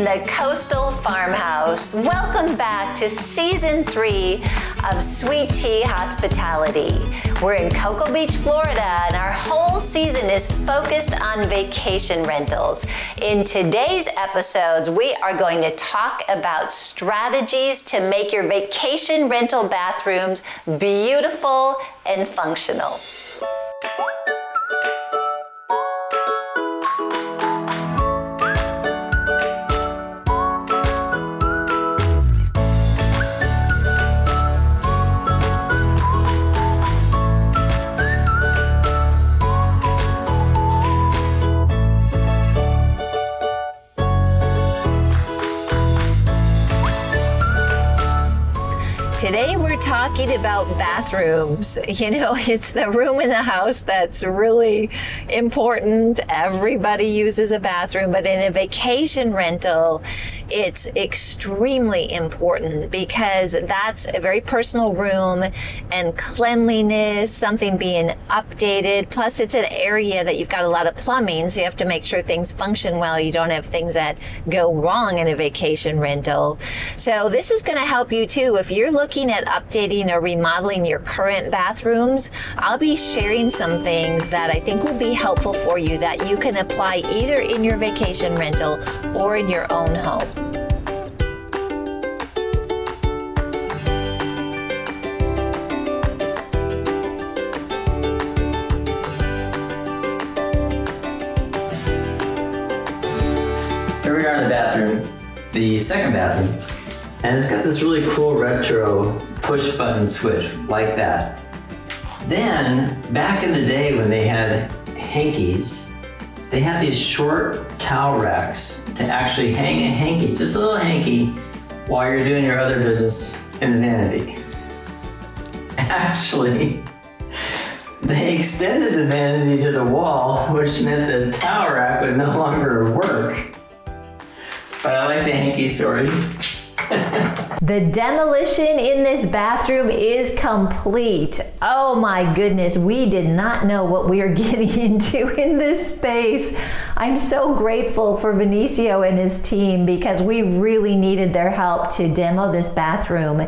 the Coastal Farmhouse. Welcome back to Season 3 of Sweet Tea Hospitality. We're in Cocoa Beach, Florida, and our whole season is focused on vacation rentals. In today's episodes, we are going to talk about strategies to make your vacation rental bathrooms beautiful and functional. Today we're talking about bathrooms. You know, it's the room in the house that's really important. Everybody uses a bathroom, but in a vacation rental, it's extremely important because that's a very personal room, and cleanliness, something being updated. Plus it's an area that you've got a lot of plumbing, so you have to make sure things function well. You don't have things that go wrong in a vacation rental. So this is going to help you too. If you're looking at updating or remodeling your current bathrooms, I'll be sharing some things that I think will be helpful for you that you can apply either in your vacation rental or in your own home. Here we are in the bathroom, the second bathroom, and it's got this really cool retro push button switch like that. Then, back in the day when they had hankies, they had these short towel racks to actually hang a hanky, just a little hanky, while you're doing your other business in the vanity. Actually, they extended the vanity to the wall, which meant the towel rack would no longer work. But I like the hanky story. The demolition in this bathroom is complete. Oh my goodness, we did not know what we were getting into in this space. I'm so grateful for Vinicio and his team because we really needed their help to demo this bathroom.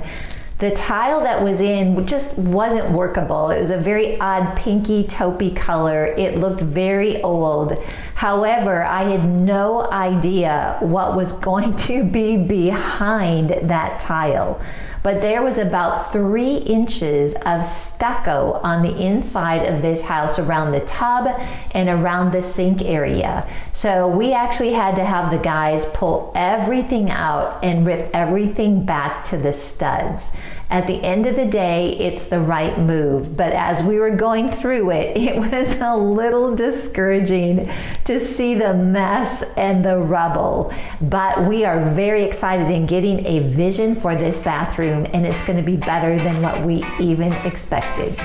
The tile that was in just wasn't workable. It was a very odd pinky taupey color. It looked very old. However, I had no idea what was going to be behind that tile. But there was about 3 inches of stucco on the inside of this house around the tub and around the sink area. So we actually had to have the guys pull everything out and rip everything back to the studs. At the end of the day, it's the right move. But as we were going through it, it was a little discouraging to see the mess and the rubble. But we are very excited in getting a vision for this bathroom, and it's going to be better than what we even expected.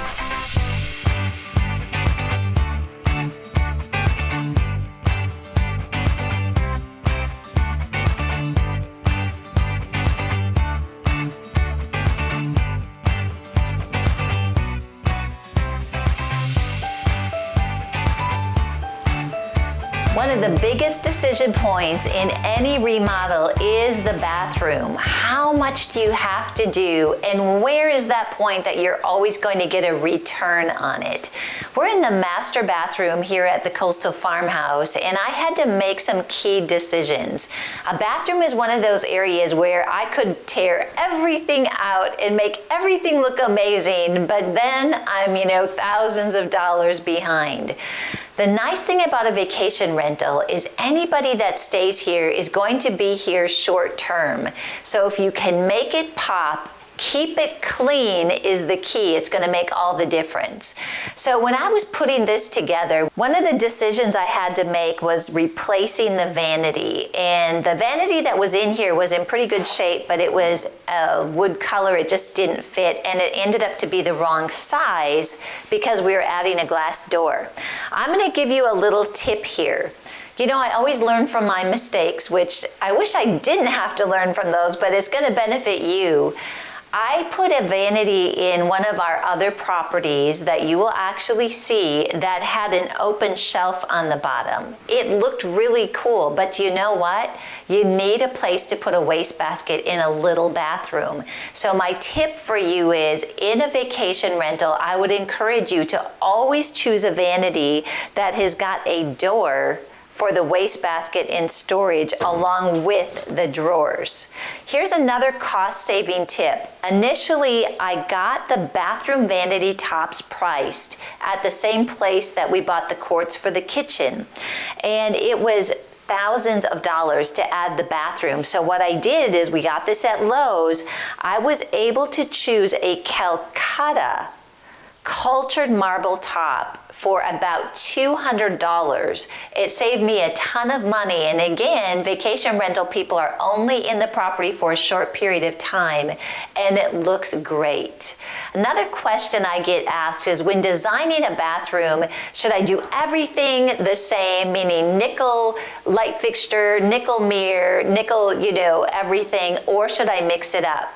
One of the biggest decision points in any remodel is the bathroom. How much do you have to do, and where is that point that you're always going to get a return on it? We're in the master bathroom here at the Coastal Farmhouse, and I had to make some key decisions. A bathroom is one of those areas where I could tear everything out and make everything look amazing, but then I'm, thousands of dollars behind. The nice thing about a vacation rental is anybody that stays here is going to be here short term. So if you can make it pop, keep it clean is the key. It's going to make all the difference. So when I was putting this together, one of the decisions I had to make was replacing the vanity. And the vanity that was in here was in pretty good shape, but it was a wood color. It just didn't fit, and it ended up to be the wrong size because we were adding a glass door. I'm going to give you a little tip here. I always learn from my mistakes, which I wish I didn't have to learn from those, but it's going to benefit you. I put a vanity in one of our other properties that you will actually see that had an open shelf on the bottom. It looked really cool, but you know what? You need a place to put a wastebasket in a little bathroom. So my tip for you is, in a vacation rental, I would encourage you to always choose a vanity that has got a door for the wastebasket and storage along with the drawers. Here's another cost-saving tip. Initially, I got the bathroom vanity tops priced at the same place that we bought the quartz for the kitchen. And it was thousands of dollars to add the bathroom. So what I did is, we got this at Lowe's. I was able to choose a Calcutta cultured marble top for about $200. It saved me a ton of money, and again, vacation rental people are only in the property for a short period of time, and it looks great. Another question I get asked is, when designing a bathroom, should I do everything the same, meaning nickel light fixture, nickel mirror, nickel, everything, or should I mix it up?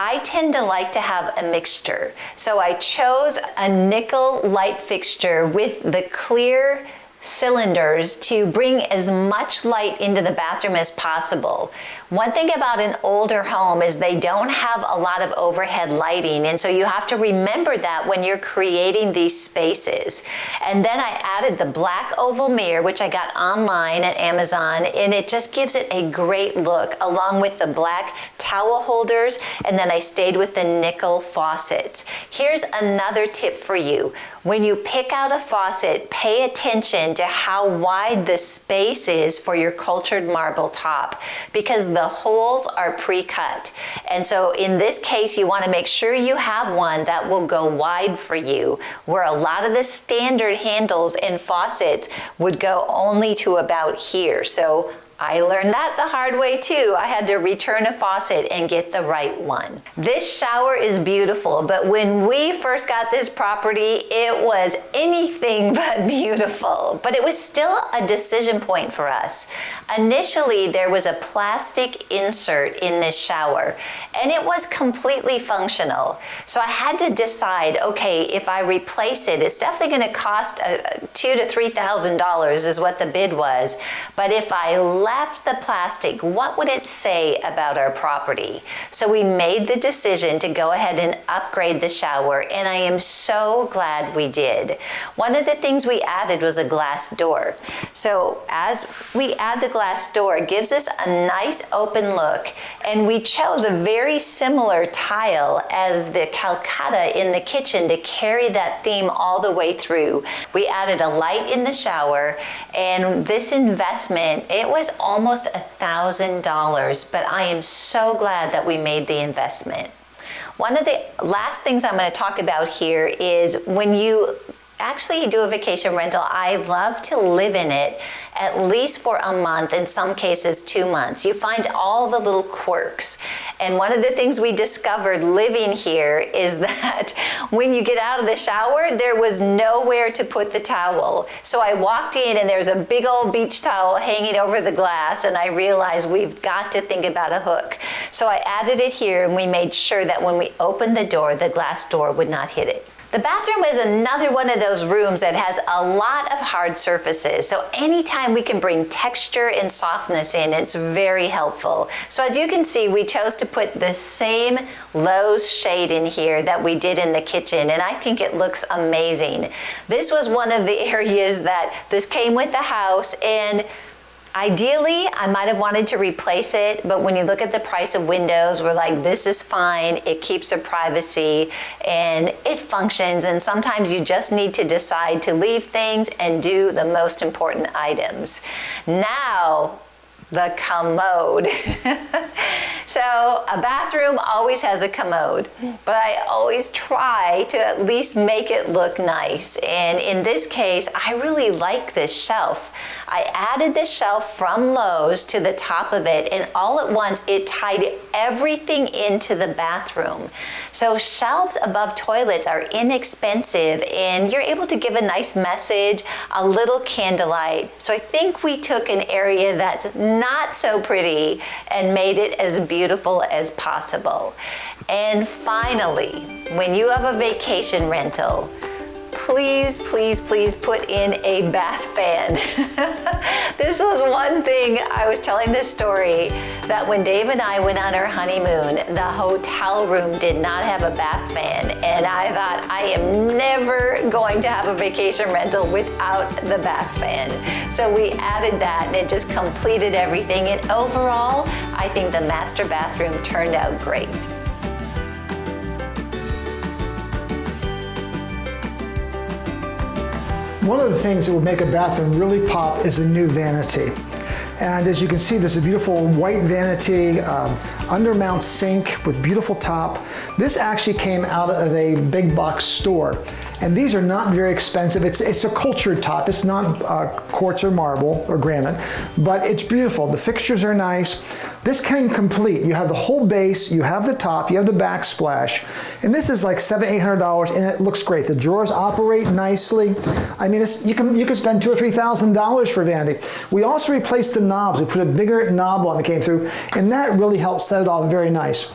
I tend to like to have a mixture. So I chose a nickel light fixture with the clear cylinders to bring as much light into the bathroom as possible. One thing about an older home is they don't have a lot of overhead lighting, and so you have to remember that when you're creating these spaces. And then I added the black oval mirror, which I got online at Amazon, and it just gives it a great look, along with the black towel holders, and then I stayed with the nickel faucets. Here's another tip for you. When you pick out a faucet, pay attention to how wide the space is for your cultured marble top, because the holes are pre-cut. And so in this case, you want to make sure you have one that will go wide for you, where a lot of the standard handles and faucets would go only to about here. So I learned that the hard way too. I had to return a faucet and get the right one. This shower is beautiful, but when we first got this property, it was anything but beautiful. But it was still a decision point for us. Initially, there was a plastic insert in this shower, and it was completely functional. So I had to decide, okay, if I replace it, it's definitely going to cost $2,000 to $3,000 is what the bid was. But if I left the plastic, what would it say about our property? So we made the decision to go ahead and upgrade the shower, and I am so glad we did. One of the things we added was a glass door. So as we add the glass door, it gives us a nice open look, and we chose a very similar tile as the Calcutta in the kitchen to carry that theme all the way through. We added a light in the shower, and this investment, it was almost $1,000, but I am so glad that we made the investment. One of the last things I'm going to talk about here is, when you actually do a vacation rental, I love to live in it at least for a month, in some cases 2 months. You find all the little quirks. And one of the things we discovered living here is that when you get out of the shower, there was nowhere to put the towel. So I walked in and there's a big old beach towel hanging over the glass, and I realized we've got to think about a hook. So I added it here, and we made sure that when we opened the door, the glass door would not hit it. The bathroom is another one of those rooms that has a lot of hard surfaces. So anytime we can bring texture and softness in, it's very helpful. So as you can see, we chose to put the same Lowe's shade in here that we did in the kitchen, and I think it looks amazing. This was one of the areas that this came with the house, and ideally, I might have wanted to replace it, but when you look at the price of windows, we're like, this is fine. It keeps our privacy and it functions, and sometimes you just need to decide to leave things and do the most important items. Now, the commode. So a bathroom always has a commode, but I always try to at least make it look nice. And in this case, I really like this shelf. I added this shelf from Lowe's to the top of it, and all at once it tied everything into the bathroom. So shelves above toilets are inexpensive, and you're able to give a nice message, a little candlelight. So I think we took an area that's not so pretty and made it as beautiful as possible. And finally, when you have a vacation rental, please, please, please put in a bath fan. This was one thing, I was telling this story, that when Dave and I went on our honeymoon, the hotel room did not have a bath fan. And I thought, I am never going to have a vacation rental without the bath fan. So we added that and it just completed everything. And overall, I think the master bathroom turned out great. One of the things that would make a bathroom really pop is a new vanity. And as you can see, there's a beautiful white vanity, undermount sink with beautiful top. This actually came out of a big box store. And these are not very expensive. It's a cultured top. It's not quartz or marble or granite, but it's beautiful. The fixtures are nice. This came complete. You have the whole base, you have the top, you have the backsplash. And this is like $700, $800 and it looks great. The drawers operate nicely. I mean, you can spend $2,000 or $3,000 for vanity. We also replaced the knobs. We put a bigger knob on that came through, and that really helped set it off very nice.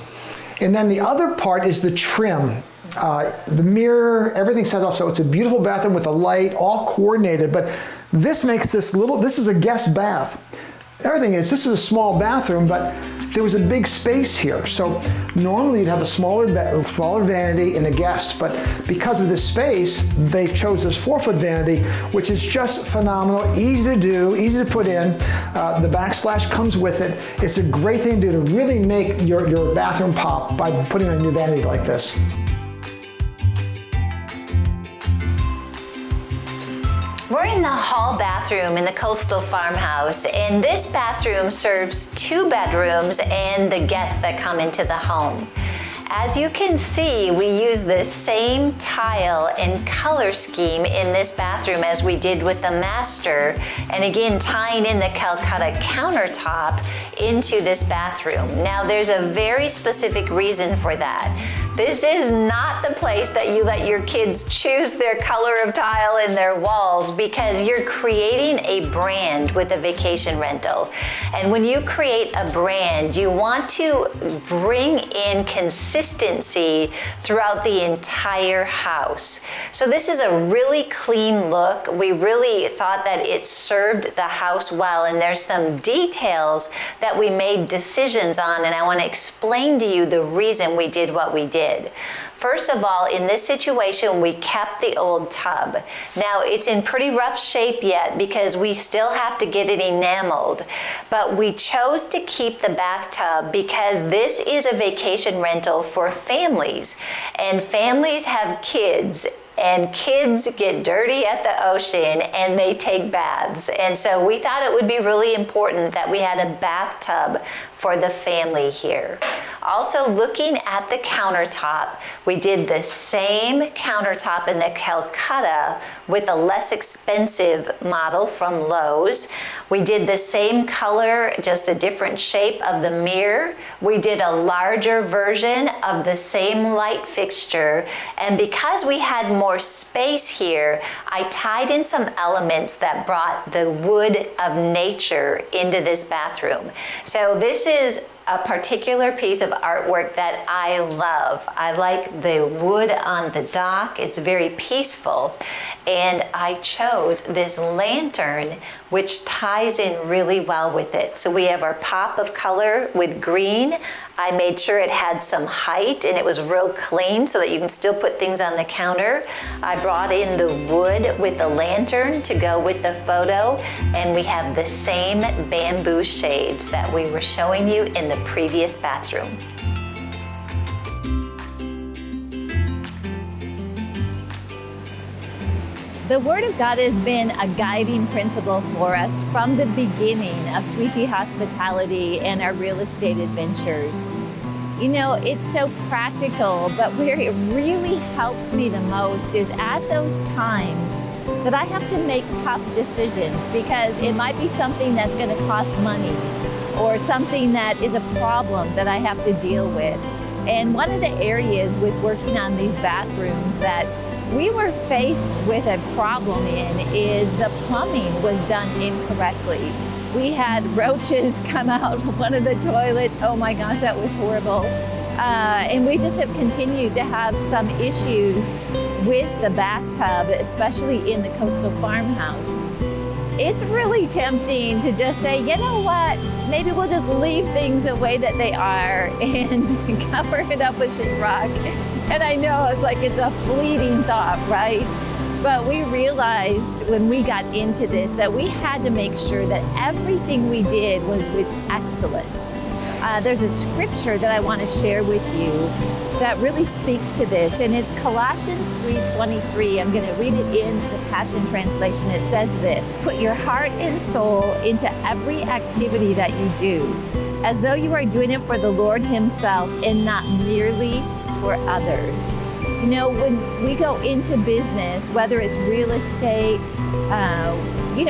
And then the other part is the trim. The mirror, everything set off, so it's a beautiful bathroom with a light, all coordinated, but this makes this is a guest bath. Everything is, this is a small bathroom, but there was a big space here. So normally you'd have a smaller vanity and a guest, but because of this space, they chose this 4-foot vanity, which is just phenomenal, easy to do, easy to put in. The backsplash comes with it. It's a great thing to do to really make your bathroom pop by putting a new vanity like this. We're in the hall bathroom in the Coastal Farmhouse, and this bathroom serves 2 bedrooms and the guests that come into the home. As you can see, we use the same tile and color scheme in this bathroom as we did with the master, and again tying in the Calcutta countertop into this bathroom. Now there's a very specific reason for that. This is not the place that you let your kids choose their color of tile in their walls, because you're creating a brand with a vacation rental. And when you create a brand, you want to bring in consistency throughout the entire house. So this is a really clean look. We really thought that it served the house well, and there's some details that we made decisions on, and I want to explain to you the reason we did what we did. First of all, in this situation, we kept the old tub. Now, it's in pretty rough shape yet because we still have to get it enameled, but we chose to keep the bathtub because this is a vacation rental for families, and families have kids. And kids get dirty at the ocean and they take baths. And so we thought it would be really important that we had a bathtub for the family here. Also, looking at the countertop, we did the same countertop in the Calcutta with a less expensive model from Lowe's. We did the same color, just a different shape of the mirror. We did a larger version of the same light fixture. And because we had more space here, I tied in some elements that brought the wood of nature into this bathroom. So this is a particular piece of artwork that I love. I like the wood on the dock. It's very peaceful. And I chose this lantern, which ties in really well with it. So we have our pop of color with green. I made sure it had some height and it was real clean so that you can still put things on the counter. I brought in the wood with the lantern to go with the photo, and we have the same bamboo shades that we were showing you in the previous bathroom. The Word of God has been a guiding principle for us from the beginning of Sweetie Hospitality and our real estate adventures. You know, it's so practical, but where it really helps me the most is at those times that I have to make tough decisions, because it might be something that's going to cost money or something that is a problem that I have to deal with. And one of the areas with working on these bathrooms that we were faced with a problem in is the plumbing was done incorrectly. We had roaches come out of one of the toilets. Oh my gosh, that was horrible. And we just have continued to have some issues with the bathtub, especially in the Coastal Farmhouse. It's really tempting to just say, you know what, maybe we'll just leave things the way that they are and cover it up with sheetrock. And I know it's a fleeting thought, right? But we realized when we got into this that we had to make sure that everything we did was with excellence. There's a scripture that I want to share with you that really speaks to this, and it's Colossians 3:23. I'm going to read it in the Passion Translation. It says this: put your heart and soul into every activity that you do, as though you are doing it for the Lord Himself and not merely for others. You know, when we go into business, whether it's real estate,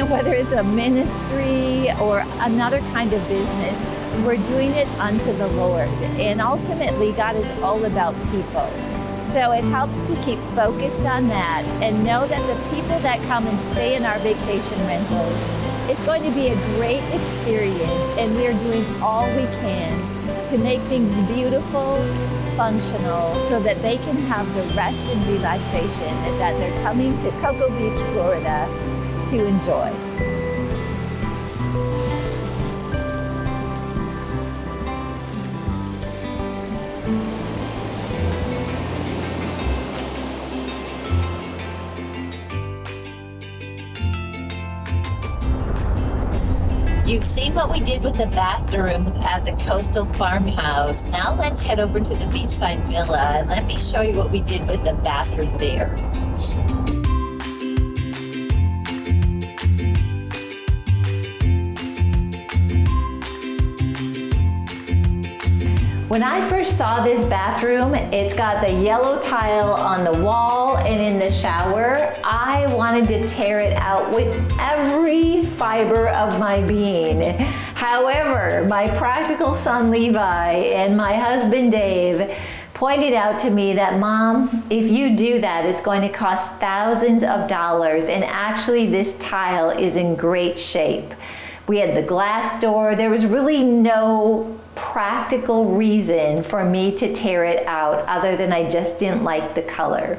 whether it's a ministry or another kind of business, we're doing it unto the Lord. And ultimately, God is all about people. So it helps to keep focused on that and know that the people that come and stay in our vacation rentals, it's going to be a great experience, and we are doing all we can to make things beautiful, functional, so that they can have the rest and relaxation that they're coming to Cocoa Beach, Florida to enjoy. You've seen what we did with the bathrooms at the Coastal Farmhouse. Now let's head over to the Beachside Villa and let me show you what we did with the bathroom there. When I first saw this bathroom, it's got the yellow tile on the wall and in the shower. I wanted to tear it out with every fiber of my being. However, my practical son Levi and my husband Dave pointed out to me that, Mom, if you do that, it's going to cost thousands of dollars, and actually this tile is in great shape. We had the glass door. There was really no practical reason for me to tear it out other than I just didn't like the color.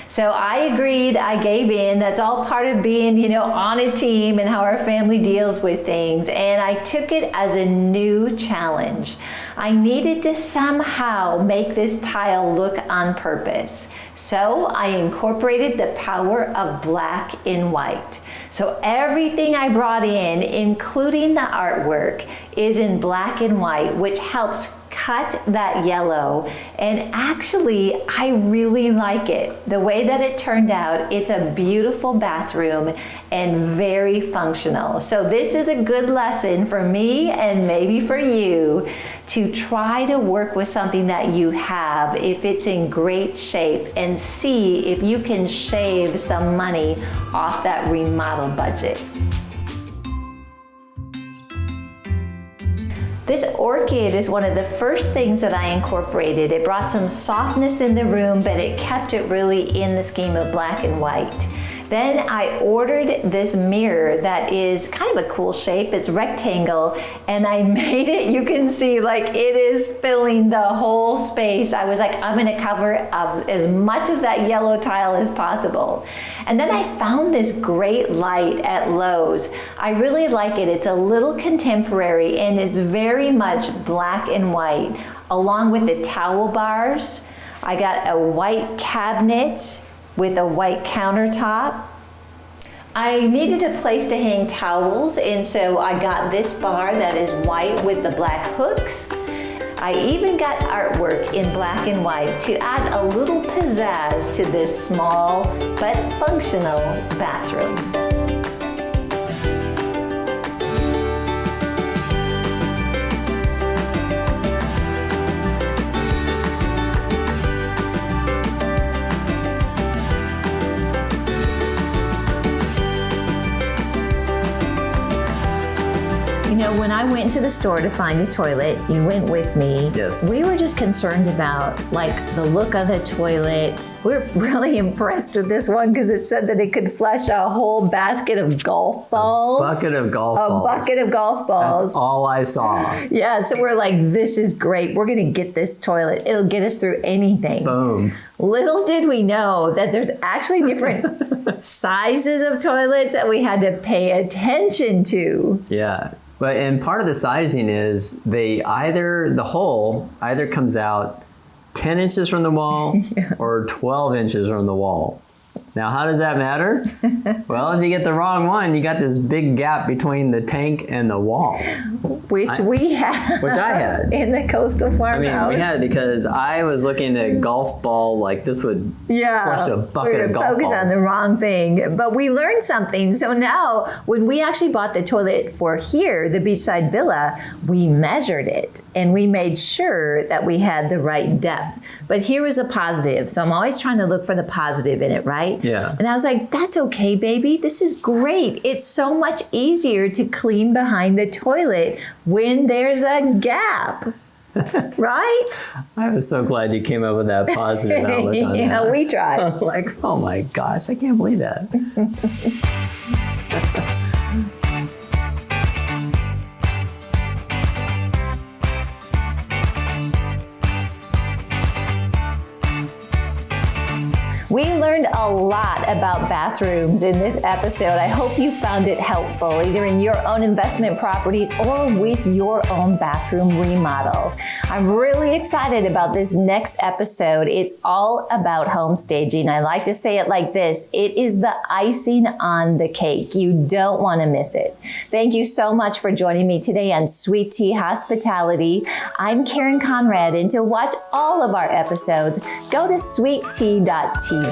So I agreed, I gave in. That's all part of being, on a team and how our family deals with things. And I took it as a new challenge. I needed to somehow make this tile look on purpose. So I incorporated the power of black and white. So everything I brought in, including the artwork, is in black and white, which helps cut that yellow. And actually, I really like it. The way that it turned out, it's a beautiful bathroom and very functional. So this is a good lesson for me and maybe for you to try to work with something that you have if it's in great shape and see if you can shave some money off that remodel budget. This orchid is one of the first things that I incorporated. It brought some softness in the room, but it kept it really in the scheme of black and white. Then I ordered this mirror that is kind of a cool shape. It's rectangle, and I made it, you can see, like it is filling the whole space. I was like, I'm gonna cover as much of that yellow tile as possible. And then I found this great light at Lowe's. I really like it. It's a little contemporary, and it's very much black and white, along with the towel bars. I got a white cabinet with a white countertop. I needed a place to hang towels, and so I got this bar that is white with the black hooks. I even got artwork in black and white to add a little pizzazz to this small but functional bathroom. So when I went to the store to find a toilet, you went with me. Yes. We were just concerned about like the look of the toilet. We're really impressed with this one because it said that it could flush a whole basket of golf balls. Bucket of golf balls. A bucket of golf balls. That's all I saw. Yeah, so we're like, this is great. We're going to get this toilet. It'll get us through anything. Boom. Little did we know that there's actually different sizes of toilets that we had to pay attention to. Yeah. But and part of the sizing is the hole either comes out 10 inches from the wall or 12 inches from the wall. Now, how does that matter? Well, if you get the wrong one, you got this big gap between the tank and the wall. Which I had. In the Coastal Farmhouse. I mean, we had it because I was looking at golf ball, like this would flush a bucket of golf balls. We were focused on the wrong thing. But we learned something. So now, when we actually bought the toilet for here, the Beachside Villa, we measured it. And we made sure that we had the right depth. But here was the positive. So I'm always trying to look for the positive in it, right? Yeah. And I was like, that's okay, baby. This is great. It's so much easier to clean behind the toilet when there's a gap. Right? I was so glad you came up with that positive outlook on that. We tried. I'm like, oh my gosh, I can't believe that. We learned a lot about bathrooms in this episode. I hope you found it helpful, either in your own investment properties or with your own bathroom remodel. I'm really excited about this next episode. It's all about home staging. I like to say it like this: it is the icing on the cake. You don't want to miss it. Thank you so much for joining me today on Sweet Tea Hospitality. I'm Karen Conrad, and to watch all of our episodes, go to sweettea.tv.